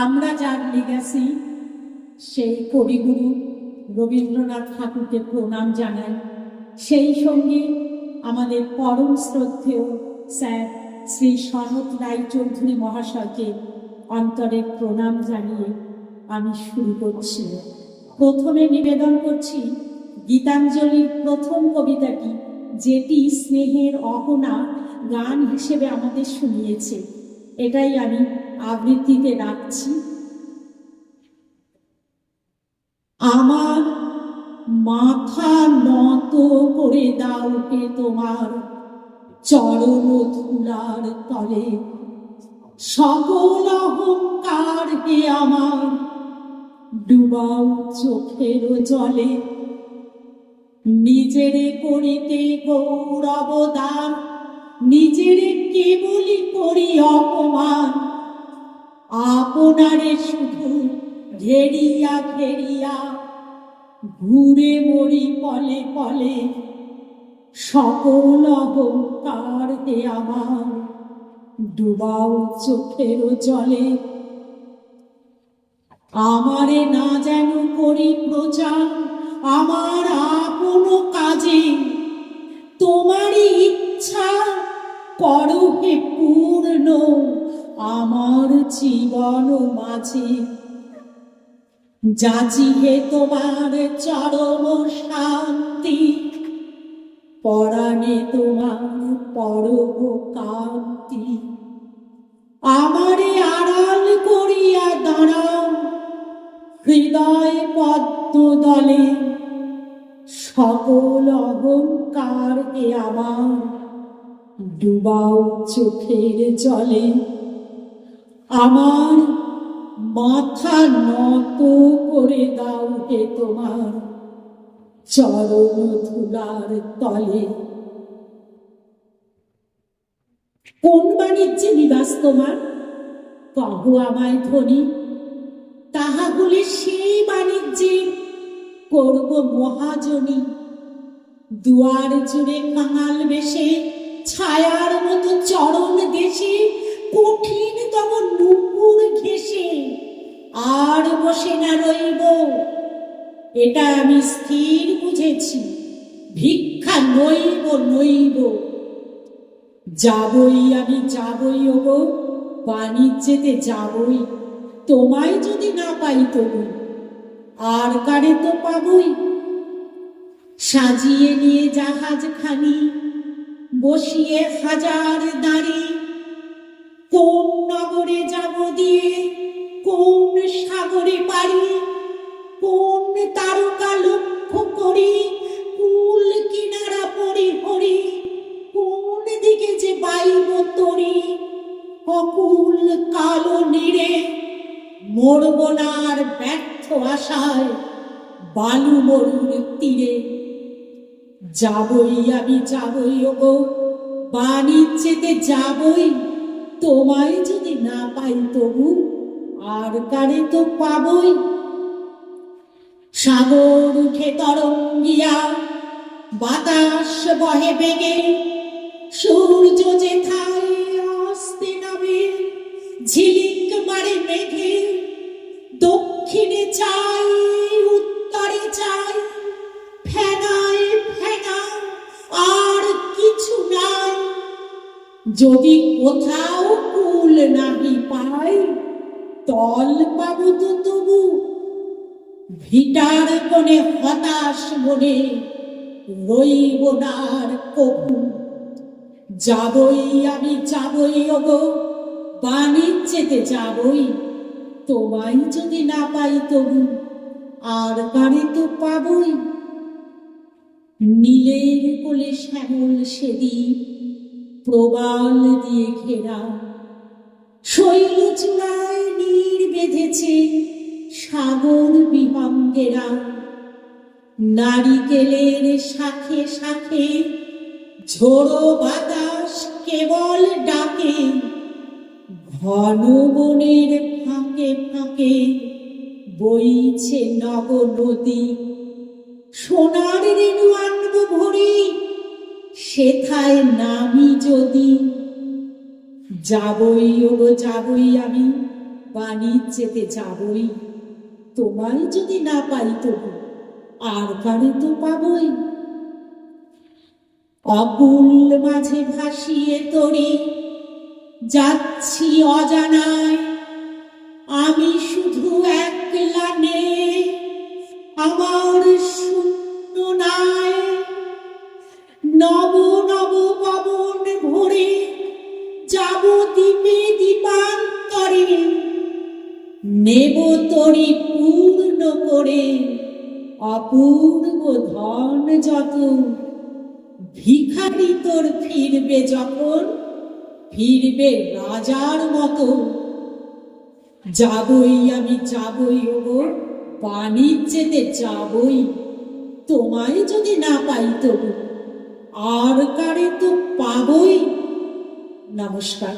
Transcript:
আমরা যার লিগ্যাসি সেই কবিগুরু রবীন্দ্রনাথ ঠাকুরকে প্রণাম জানাই। সেই সঙ্গে আমাদের পরম শ্রদ্ধেয় স্যার শ্রী শরৎ রায়চৌধুরী মহাশয়কে অন্তরের প্রণাম জানিয়ে আমি শুরু করছি। প্রথমে নিবেদন করছি গীতাঞ্জলির প্রথম কবিতাটি, যেটি স্নেহের অহনা গান হিসেবে আমাদের শুনিয়েছে। এটাই আমি আবৃত্তিতে রাখছি। আমার মাথা নত করে দাও কে তোমার চরণ ধুলার তলে, সকল অহংকার কে আমার ডুবাও চোখের জলে। নিজেরে করিতে গৌরব দান, নিজেরে কেবলই করি অপমান, আপনারে শুধু ঘেরিয়া ঘেরিয়া ঘুরে মরি পলে পলে। সকল অহংকার হে আমার ডুবাও চোখের জলে। আমারে না যেন করি প্রচার আমার আপন কাজে, তোমারই ইচ্ছা করো হে পূর্ণ আমার জীবন মাঝে। যাচি হে তোমার চরম শান্তি, পরাণে তোমার পরম কান্তি। আমারে আড়াল করিয়া দাঁড়াও হৃদয় পদ্ম দলে, সকল অহংকার হে আমার ডুবাও চোখের জলে। আমার মাথা নত করে দাও হে তোমার চরণ ধুলার তলে। কোন বাণিজ্যে নিবাস তোমার কহ আমায় ধনী, তাহা বলে সেই বাণিজ্যে করব মহাজনী। দুয়ার জুড়ে কাঙাল বেশে ছায়ার মতো চরণ দেশে, কঠিনতম নুপুর ঘেঁষে আর বসে না রইব। এটা আমি স্থির বুঝেছি, ভিক্ষা নইব নইব। যাবই আমি যাবই ওগো, বাণিজ্যেতে যাবই। তোমায় যদি না পাই তবু আর কারে তো পাবই। সাজিয়ে নিয়ে জাহাজ খানি, বসিয়ে হাজার দাঁড়ি, কোন নগরে যাব দিয়ে কোন সাগরে পারি, কোন তারকা লক্ষ্য করি কুল কিনারা পরি হরি, কোন দিকে যে বাইব তরি অকুল কালো নীড়ে। মরব না আর ব্যর্থ আশায় বালু মরুর তীরে। যাবই আমি যাবই ওগো, বাণিজ্যেতে যাবই। তোমায় যদি না পাই তবু আর কারে তো পাবই। সাগর উঠে তরঙ্গিয়া, বাতাস বহে বেগে, সূর্য যেথায় আস্তে নামে ঝিলিক মারে মেঘে। দক্ষিণে চাই উত্তরে চাই, ফেনায় ফেনা আর কিছু নাই। যদি কোথাও কুল নাহি পাই, তল পাবো তো তবু। ভিটার কোণে হতাশ মনে রইব না আর কবু। যাবই আমি যাবই ওগো, বাণিজ্যেতে যাবই। তোমায় যদি না পাই তবু আর কারে তো পাবই। নীলের কোলে শ্যামল সেদ্বীপ প্রবাল দিয়ে ঘেরা, শৈল চূড়ায় নীড় বেঁধেছে সাগর বিহঙ্গেরা। নারিকেলের শাখে শাখে ঝোড়ো বাতাস কেবল ডাকে, ঘন বনের ফাঁকে ফাঁকে বইছে নব নদী। সোনার রেণু আনব ভরি, সেথায় নামি যদি। যাবই ওগো যাবই আমি, বাণিজ্যেতে যাবই, তোমায় যদি না পাই তবু আর কারে তো পাবই। অকুল মাঝে ভাসিয়ে তরি যাচ্ছি অজানায়, আমি শুধু একলা নে আমার শূন্য নাই। নব নব পবন ভরে যাব দ্বীপে দ্বীপান্তরে, নেব তরি পূর্ণ করে অপূর্ব ধন যত। ভিখারি তোর ফিরবে যখন, ফিরবে রাজার মতো। যাবই আমি যাবই ওগো, বাণিজ্যেতে যাবই, তোমায় যদি না পাই তবু আর কারে তো পাবই। নমস্কার।